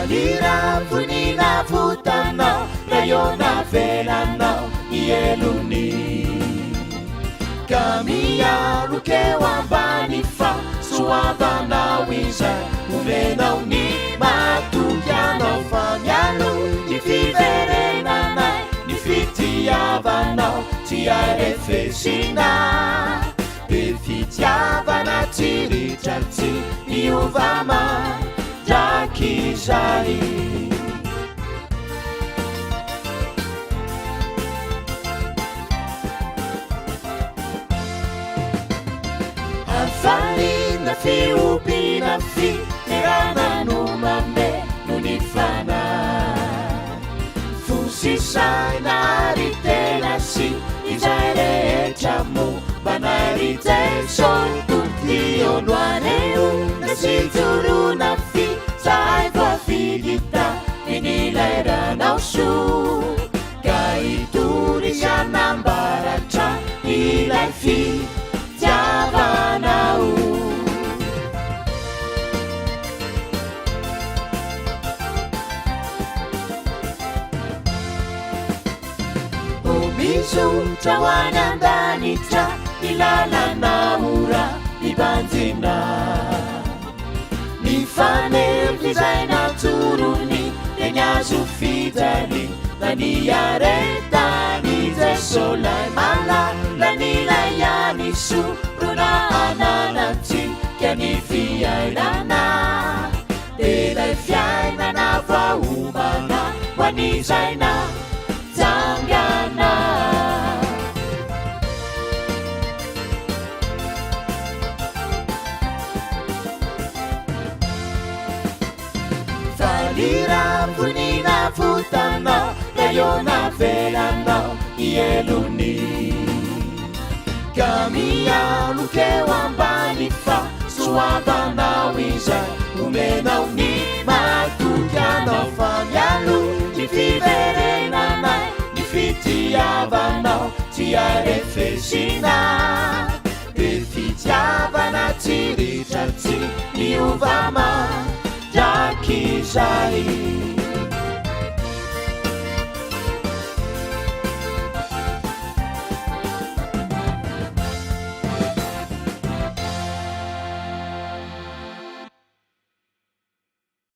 Valira vonina votanao rayona velanao ieloni ka miaro keo ambany fa soavanao izay omenao ny matoky anao fa mialo ny fiverenanay ny fitiavanao tsy arefesina be fitiavana tsiritratsy miovama draky zay afanina fiobina fiterana no mame no ny fana fosisaina ary tena sy izay rehetra mo manarizay sontontiono aneo na sy jorona fi zay vafilita inilayranao so ka itory sanambaratra ilay fitiavanao mizotra ho any andanitra ilalana ora mibanjina ny fanevy zay natsorony de ny azo fijali na ny aretany zay solay malala nilay any sorona ananatsy ka ny fiainana de lay fiainana vaomana ho anizaina zangana valira vonina votanao rayona velanao ieloni ka mialo keo ambany fa soavanao izay omenao ny matoky anao fa mialo ny fiverenanay ny fitiavanao tsy arefesina de fitiavana tsiritratsy miovama draky zay